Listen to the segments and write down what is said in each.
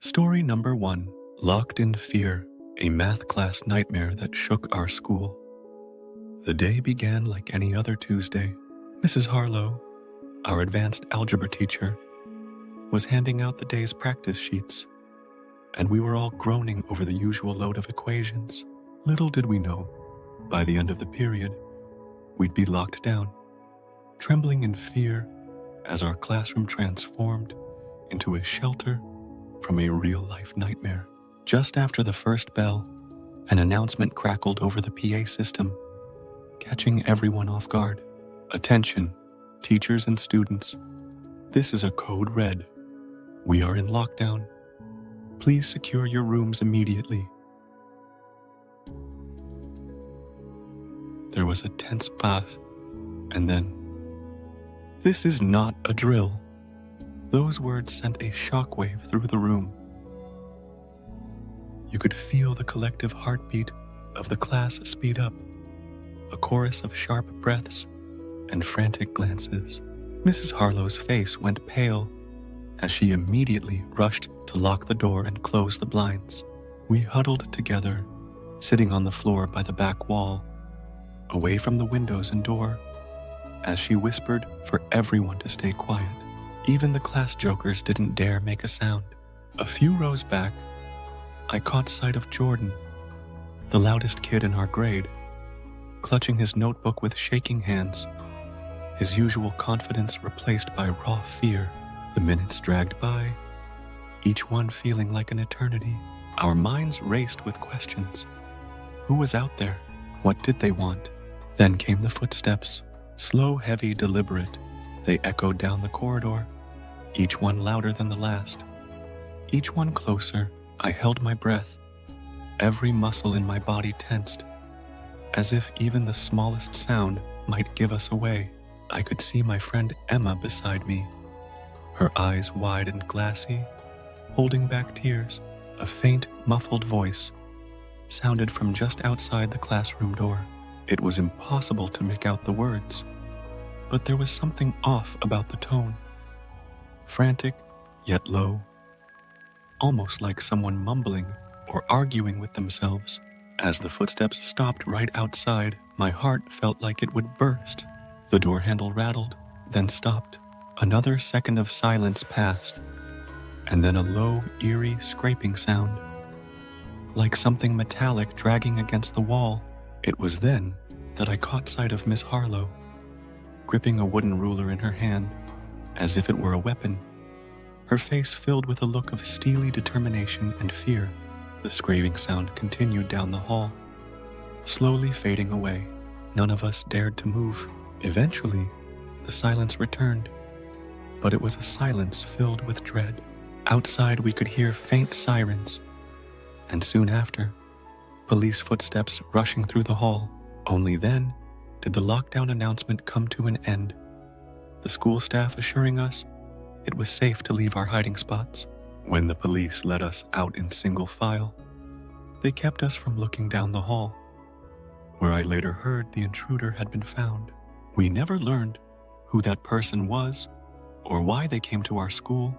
Story number 1, Locked in Fear, a math class nightmare that shook our school. The day began like any other Tuesday. Mrs. Harlow, our advanced algebra teacher, was handing out the day's practice sheets, and we were all groaning over the usual load of equations. Little did we know, by the end of the period, we'd be locked down, trembling in fear as our classroom transformed into a shelter from a real-life nightmare. Just after the first bell, an announcement crackled over the PA system, catching everyone off guard. Attention, teachers and students. This is a code red. We are in lockdown. Please secure your rooms immediately. There was a tense pause, and then, "This is not a drill." Those words sent a shockwave through the room. You could feel the collective heartbeat of the class speed up, a chorus of sharp breaths and frantic glances. Mrs. Harlow's face went pale as she immediately rushed to lock the door and close the blinds. We huddled together, sitting on the floor by the back wall, away from the windows and door, as she whispered for everyone to stay quiet. Even the class jokers didn't dare make a sound. A few rows back, I caught sight of Jordan, the loudest kid in our grade, clutching his notebook with shaking hands, his usual confidence replaced by raw fear. The minutes dragged by, each one feeling like an eternity. Our minds raced with questions. Who was out there? What did they want? Then came the footsteps, slow, heavy, deliberate. They echoed down the corridor, each one louder than the last. Each one closer. I held my breath, every muscle in my body tensed, as if even the smallest sound might give us away. I could see my friend Emma beside me, her eyes wide and glassy, holding back tears. A faint, muffled voice sounded from just outside the classroom door. It was impossible to make out the words, but there was something off about the tone. Frantic, yet low, almost like someone mumbling or arguing with themselves. As the footsteps stopped right outside, my heart felt like it would burst. The door handle rattled, then stopped. Another second of silence passed, and then a low, eerie scraping sound, like something metallic dragging against the wall. It was then that I caught sight of Miss Harlow, gripping a wooden ruler in her hand, as if it were a weapon, her face filled with a look of steely determination and fear. The scraping sound continued down the hall, slowly fading away. None of us dared to move. Eventually, the silence returned, but it was a silence filled with dread. Outside, we could hear faint sirens, and soon after, police footsteps rushing through the hall. Only then did the lockdown announcement come to an end, the school staff assuring us it was safe to leave our hiding spots. When the police let us out in single file, they kept us from looking down the hall, where I later heard the intruder had been found. We never learned who that person was or why they came to our school,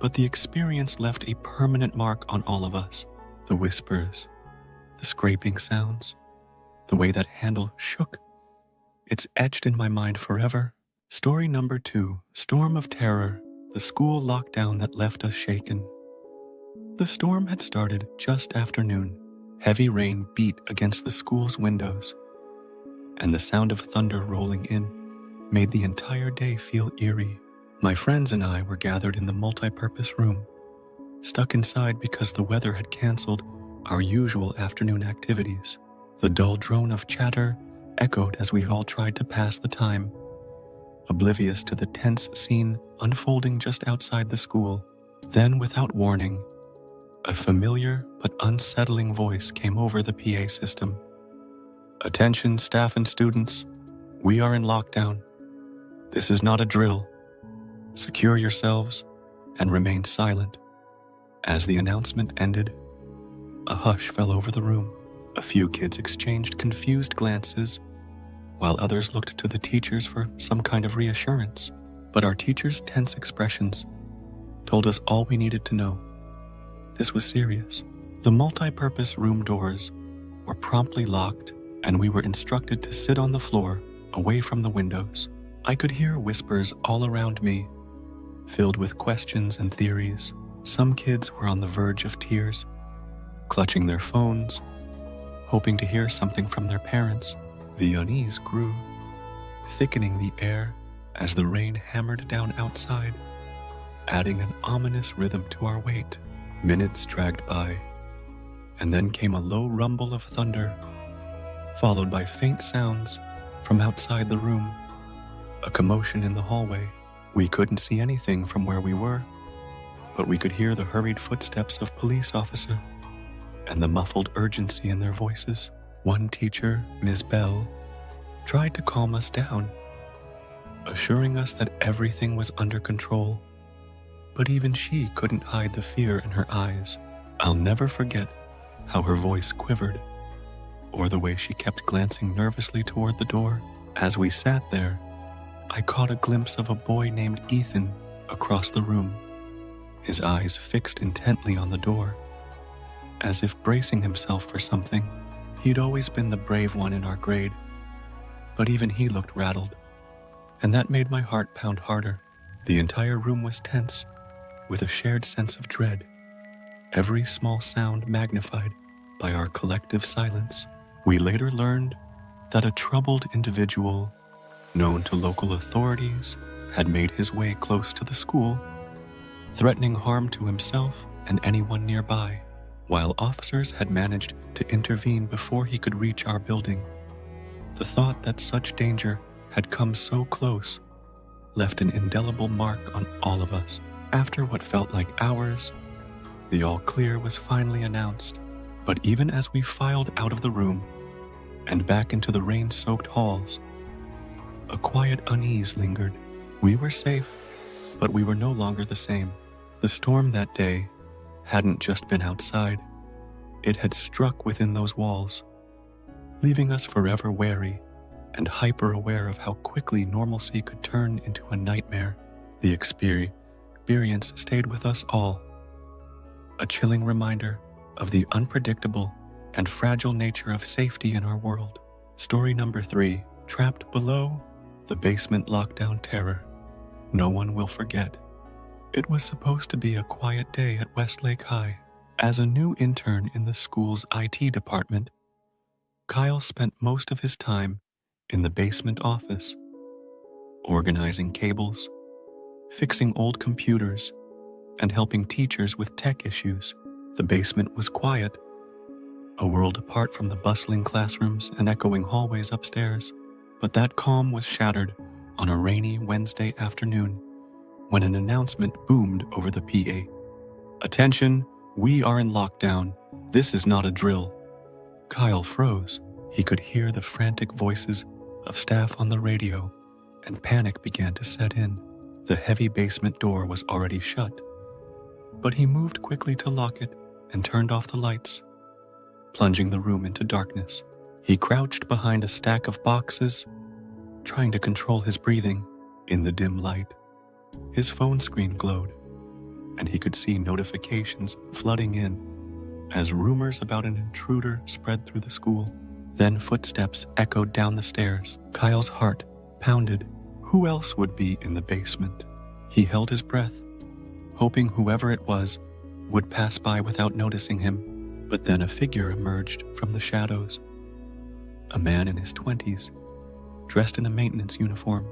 but the experience left a permanent mark on all of us. The whispers, the scraping sounds, the way that handle shook. It's etched in my mind forever. Story number 2, Storm of Terror, the school lockdown that left us shaken. The storm had started just after noon. Heavy rain beat against the school's windows, and the sound of thunder rolling in made the entire day feel eerie. My friends and I were gathered in the multi-purpose room, stuck inside because the weather had canceled our usual afternoon activities. The dull drone of chatter echoed as we all tried to pass the time, oblivious to the tense scene unfolding just outside the school. Then, without warning, a familiar but unsettling voice came over the PA system. "Attention, staff and students. We are in lockdown. This is not a drill. Secure yourselves and remain silent." As the announcement ended, a hush fell over the room. A few kids exchanged confused glances, while others looked to the teachers for some kind of reassurance. But our teachers' tense expressions told us all we needed to know. This was serious. The multi-purpose room doors were promptly locked, and we were instructed to sit on the floor, away from the windows. I could hear whispers all around me, filled with questions and theories. Some kids were on the verge of tears, clutching their phones, hoping to hear something from their parents. The unease grew, thickening the air as the rain hammered down outside, adding an ominous rhythm to our wait. Minutes dragged by, and then came a low rumble of thunder, followed by faint sounds from outside the room. A commotion in the hallway. We couldn't see anything from where we were, but we could hear the hurried footsteps of police officers and the muffled urgency in their voices. One teacher, Ms. Bell, tried to calm us down, assuring us that everything was under control, but even she couldn't hide the fear in her eyes. I'll never forget how her voice quivered, or the way she kept glancing nervously toward the door. As we sat there, I caught a glimpse of a boy named Ethan across the room, his eyes fixed intently on the door, as if bracing himself for something. He'd always been the brave one in our grade, but even he looked rattled, and that made my heart pound harder. The entire room was tense, with a shared sense of dread, every small sound magnified by our collective silence. We later learned that a troubled individual, known to local authorities, had made his way close to the school, threatening harm to himself and anyone nearby, while officers had managed to intervene before he could reach our building. The thought that such danger had come so close left an indelible mark on all of us. After what felt like hours, the all clear was finally announced. But even as we filed out of the room and back into the rain-soaked halls, a quiet unease lingered. We were safe, but we were no longer the same. The storm that day hadn't just been outside. It had struck within those walls, leaving us forever wary and hyper-aware of how quickly normalcy could turn into a nightmare. The experience stayed with us all, a chilling reminder of the unpredictable and fragile nature of safety in our world. Story number 3, Trapped Below, the Basement Lockdown Terror. No one will forget. It was supposed to be a quiet day at Westlake High. As a new intern in the school's IT department, Kyle spent most of his time in the basement office, organizing cables, fixing old computers, and helping teachers with tech issues. The basement was quiet, a world apart from the bustling classrooms and echoing hallways upstairs. But that calm was shattered on a rainy Wednesday afternoon when an announcement boomed over the PA. "Attention, we are in lockdown. This is not a drill." Kyle froze. He could hear the frantic voices of staff on the radio, and panic began to set in. The heavy basement door was already shut, but he moved quickly to lock it and turned off the lights, plunging the room into darkness. He crouched behind a stack of boxes, trying to control his breathing. In the dim light, his phone screen glowed, and he could see notifications flooding in as rumors about an intruder spread through the school. Then footsteps echoed down the stairs. Kyle's heart pounded. Who else would be in the basement? He held his breath, hoping whoever it was would pass by without noticing him. But then a figure emerged from the shadows. A man in his 20s, dressed in a maintenance uniform.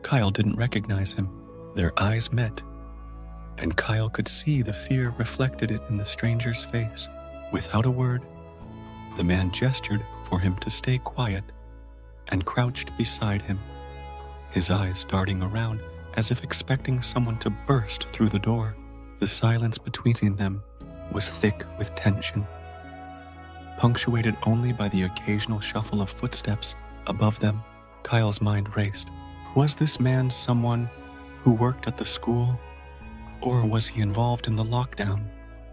Kyle didn't recognize him. Their eyes met, and Kyle could see the fear reflected in the stranger's face. Without a word, the man gestured for him to stay quiet and crouched beside him, his eyes darting around as if expecting someone to burst through the door. The silence between them was thick with tension, punctuated only by the occasional shuffle of footsteps above them. Kyle's mind raced. Was this man someone who worked at the school, or was he involved in the lockdown?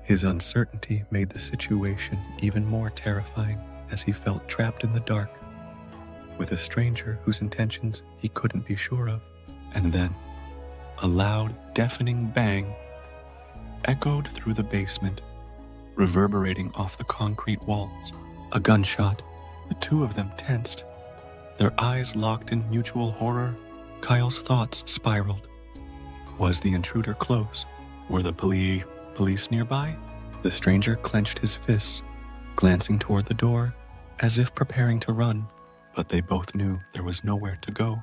His uncertainty made the situation even more terrifying as he felt trapped in the dark with a stranger whose intentions he couldn't be sure of. And then, a loud, deafening bang echoed through the basement, reverberating off the concrete walls. A gunshot. The two of them tensed, their eyes locked in mutual horror. Kyle's thoughts spiraled. Was the intruder close? Were the police nearby? The stranger clenched his fists, glancing toward the door, as if preparing to run, but they both knew there was nowhere to go.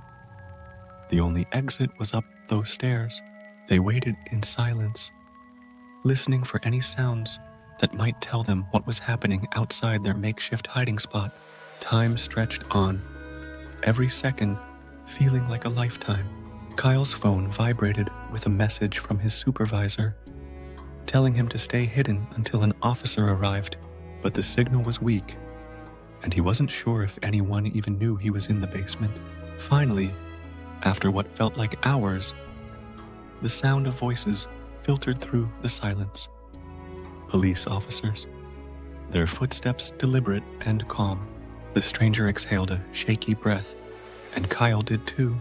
The only exit was up those stairs. They waited in silence, listening for any sounds that might tell them what was happening outside their makeshift hiding spot. Time stretched on, every second feeling like a lifetime. Kyle's phone vibrated with a message from his supervisor, telling him to stay hidden until an officer arrived, but the signal was weak, and he wasn't sure if anyone even knew he was in the basement. Finally, after what felt like hours, the sound of voices filtered through the silence. Police officers, their footsteps deliberate and calm. The stranger exhaled a shaky breath, and Kyle did too,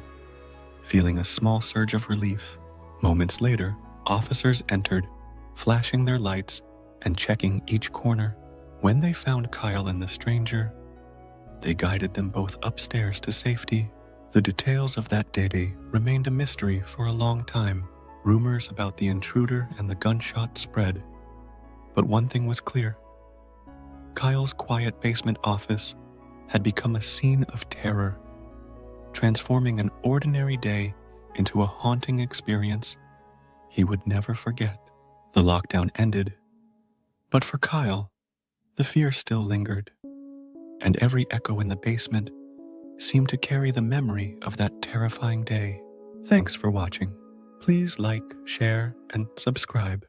feeling a small surge of relief. Moments later, officers entered, flashing their lights and checking each corner. When they found Kyle and the stranger, they guided them both upstairs to safety. The details of that day remained a mystery for a long time. Rumors about the intruder and the gunshot spread. But one thing was clear. Kyle's quiet basement office had become a scene of terror, transforming an ordinary day into a haunting experience he would never forget. The lockdown ended, but for Kyle, the fear still lingered, and every echo in the basement seemed to carry the memory of that terrifying day. Thanks for watching. Please like, share, and subscribe.